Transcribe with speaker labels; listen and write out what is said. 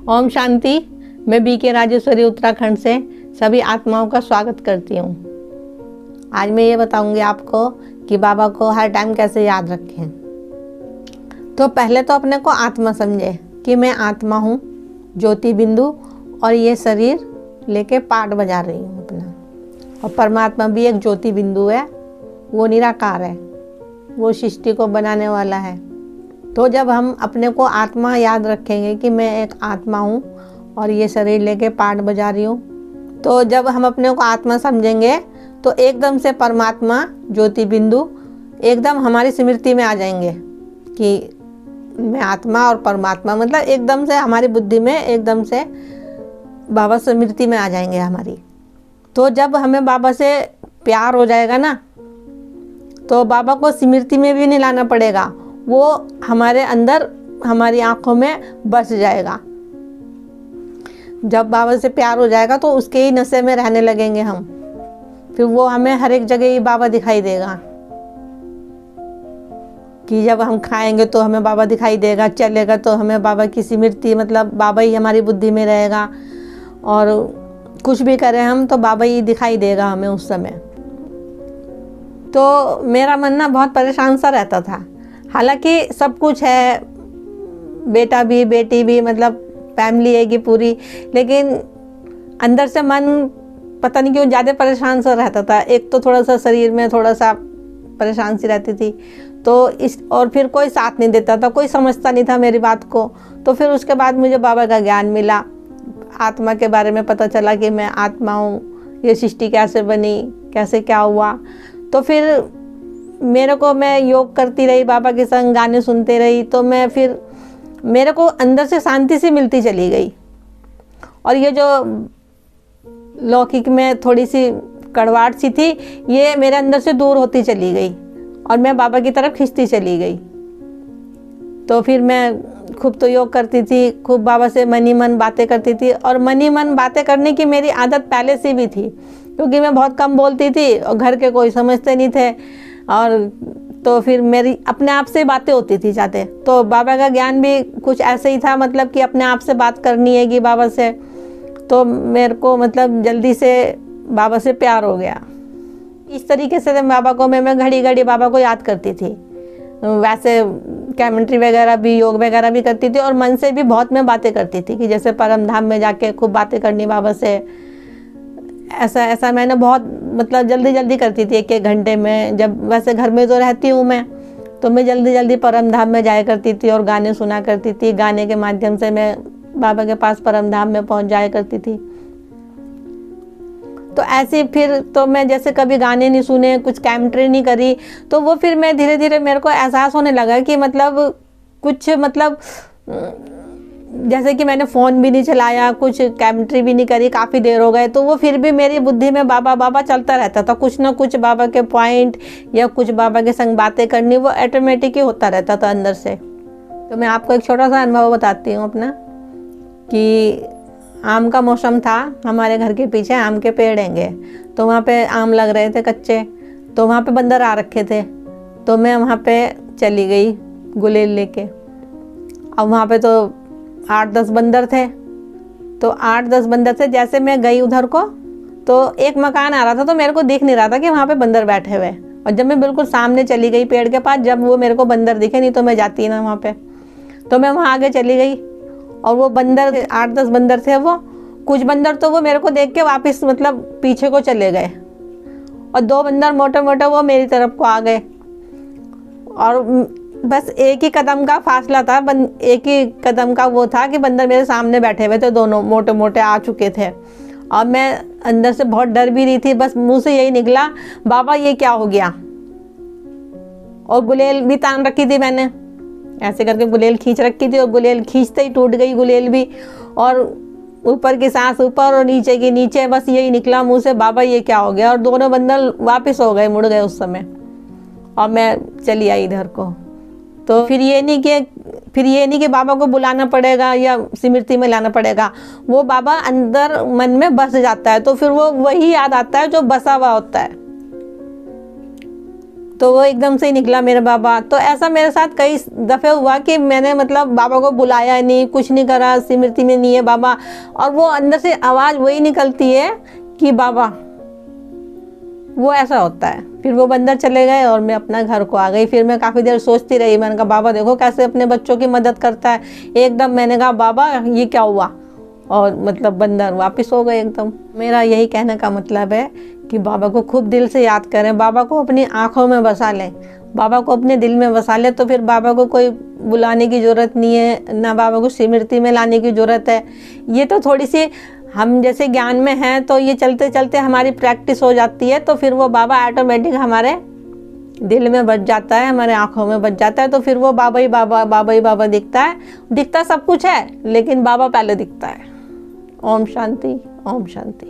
Speaker 1: ओम शांति। मैं बीके राजेश्वरी उत्तराखंड से सभी आत्माओं का स्वागत करती हूँ। आज मैं ये बताऊंगी आपको कि बाबा को हर टाइम कैसे याद रखें। तो पहले तो अपने को आत्मा समझे कि मैं आत्मा हूँ, ज्योति बिंदु, और ये शरीर लेके पाठ बजा रही हूँ अपना। और परमात्मा भी एक ज्योति बिंदु है, वो निराकार है, वो सृष्टि को बनाने वाला है। तो जब हम अपने को आत्मा याद रखेंगे कि मैं एक आत्मा हूँ और ये शरीर लेके पाठ बजा रही हूँ, तो जब हम अपने को आत्मा समझेंगे तो एकदम से परमात्मा ज्योति बिंदु एकदम हमारी स्मृति में आ जाएंगे कि मैं आत्मा और परमात्मा, मतलब एकदम से हमारी बुद्धि में एकदम से बाबा स्मृति में आ जाएंगे हमारी। तो जब हमें बाबा से प्यार हो जाएगा ना, तो बाबा को स्मृति में भी नहीं लाना पड़ेगा, वो हमारे अंदर हमारी आंखों में बस जाएगा। जब बाबा से प्यार हो जाएगा तो उसके ही नशे में रहने लगेंगे हम। फिर वो हमें हर एक जगह ही बाबा दिखाई देगा कि जब हम खाएंगे तो हमें बाबा दिखाई देगा, चलेगा तो हमें बाबा की स्मृति, मतलब बाबा ही हमारी बुद्धि में रहेगा, और कुछ भी करें हम तो बाबा ही दिखाई देगा हमें उस समय। तो मेरा मन ना बहुत परेशान सा रहता था। हालांकि सब कुछ है, बेटा भी बेटी भी, मतलब फैमिली है कि पूरी, लेकिन अंदर से मन पता नहीं क्यों ज़्यादा परेशान सा रहता था। एक तो थोड़ा सा शरीर में थोड़ा सा परेशान सी रहती थी, तो और फिर कोई साथ नहीं देता था, कोई समझता नहीं था मेरी बात को। तो फिर उसके बाद मुझे बाबा का ज्ञान मिला, आत्मा के बारे में पता चला कि मैं आत्मा हूँ, ये सृष्टि कैसे बनी, कैसे क्या हुआ। तो फिर मेरे को, मैं योग करती रही, बाबा के संग गाने सुनते रही, तो मैं फिर मेरे को अंदर से शांति सी मिलती चली गई। और ये जो लौकिक में थोड़ी सी कड़वाहट सी थी, ये मेरे अंदर से दूर होती चली गई और मैं बाबा की तरफ खिंचती चली गई। तो फिर मैं खूब तो योग करती थी, खूब बाबा से मन ही मन बातें करती थी। और मन ही मन बातें करने की मेरी आदत पहले से भी थी, क्योंकि मैं बहुत कम बोलती थी और घर के कोई समझते नहीं थे, और तो फिर मेरी अपने आप से बातें होती थी जाते। तो बाबा का ज्ञान भी कुछ ऐसे ही था, मतलब कि अपने आप से बात करनी है कि बाबा से। तो मेरे को मतलब जल्दी से बाबा से प्यार हो गया। इस तरीके से बाबा को मैं घड़ी घड़ी बाबा को याद करती थी। वैसे कमेंट्री वगैरह भी, योग वगैरह भी करती थी, और मन से भी बहुत मैं बातें करती थी कि जैसे परम धाम में जाके खूब बातें करनी बाबा से। ऐसा मैंने बहुत, मतलब जल्दी जल्दी करती थी, एक एक घंटे में। जब वैसे घर में तो रहती हूँ मैं, तो मैं जल्दी जल्दी परम धाम में जाया करती थी और गाने सुना करती थी। गाने के माध्यम से मैं बाबा के पास परम धाम में पहुँच जाया करती थी। तो ऐसे फिर तो मैं जैसे कभी गाने नहीं सुने, कुछ कमेंट्री नहीं करी, तो वो फिर मैं धीरे धीरे मेरे को एहसास होने लगा कि मतलब कुछ, मतलब जैसे कि मैंने फ़ोन भी नहीं चलाया, कुछ कमेंट्री भी नहीं करी, काफ़ी देर हो गए, तो वो फिर भी मेरी बुद्धि में बाबा बाबा चलता रहता था। कुछ ना कुछ बाबा के पॉइंट या कुछ बाबा के संग बातें करनी, वो ऑटोमेटिक ही होता रहता था अंदर से। तो मैं आपको एक छोटा सा अनुभव बताती हूँ अपना, कि आम का मौसम था, हमारे घर के पीछे आम के पेड़ हैंगे, तो वहाँ पे आम लग रहे थे कच्चे, तो वहाँ पे बंदर आ रखे थे। तो मैं वहाँ पे चली गई गुलेल लेके। अब वहाँ पे तो 8-10 बंदर थे। तो 8-10 बंदर थे, जैसे मैं गई उधर को, तो एक मकान आ रहा था, तो मेरे को दिख नहीं रहा था कि वहाँ पे बंदर बैठे हुए। और जब मैं बिल्कुल सामने चली गई पेड़ के पास, जब वो मेरे को बंदर दिखे, नहीं तो मैं जाती ना वहाँ पे, तो मैं वहाँ आगे चली गई। और वो बंदर 8-10 बंदर थे, वो कुछ बंदर तो वो मेरे को देख के वापस मतलब पीछे को चले गए, और 2 बंदर मोटे मोटे वो मेरी तरफ को आ गए। और बस एक ही कदम का फासला था, एक ही कदम का वो था कि बंदर मेरे सामने बैठे हुए थे, दोनों मोटे मोटे आ चुके थे। और मैं अंदर से बहुत डर भी रही थी, बस मुंह से यही निकला, बाबा ये क्या हो गया। और गुलेल भी तान रखी थी मैंने, ऐसे करके गुलेल खींच रखी थी, और गुलेल खींचते ही टूट गई गुलेल भी, और ऊपर की सांस ऊपर और नीचे की नीचे, बस यही निकला मुंह से, बाबा ये क्या हो गया। और दोनों बंदर वापस हो गए, मुड़ गए उस समय, और मैं चली आई इधर को। तो फिर ये नहीं कि बाबा को बुलाना पड़ेगा या स्मृति में लाना पड़ेगा, वो बाबा अंदर मन में बस जाता है, तो फिर वो वही याद आता है जो बसा हुआ होता है। तो वो एकदम से ही निकला मेरा बाबा। तो ऐसा मेरे साथ कई दफ़े हुआ कि मैंने मतलब बाबा को बुलाया नहीं, कुछ नहीं करा, स्मृति में नहीं है बाबा, और वो अंदर से आवाज़ वही निकलती है कि बाबा। वो ऐसा होता है। फिर वो बंदर चले गए और मैं अपना घर को आ गई। फिर मैं काफ़ी देर सोचती रही। मैंने कहा बाबा देखो कैसे अपने बच्चों की मदद करता है। एकदम मैंने कहा बाबा ये क्या हुआ, और मतलब बंदर वापस हो गए एकदम। मेरा यही कहने का मतलब है कि बाबा को खूब दिल से याद करें, बाबा को अपनी आँखों में बसा लें, बाबा को अपने दिल में बसा लें, तो फिर बाबा को कोई बुलाने की ज़रूरत नहीं है, ना बाबा को स्मृति में लाने की ज़रूरत है। ये तो थोड़ी सी हम जैसे ज्ञान में हैं तो ये चलते चलते हमारी प्रैक्टिस हो जाती है, तो फिर वो बाबा ऑटोमेटिक हमारे दिल में बच जाता है, हमारे आँखों में बच जाता है। तो फिर वो बाबा ही बाबा, बाबा ही बाबा दिखता है। दिखता सब कुछ है लेकिन बाबा पहले दिखता है। ओम शांति, ओम शांति।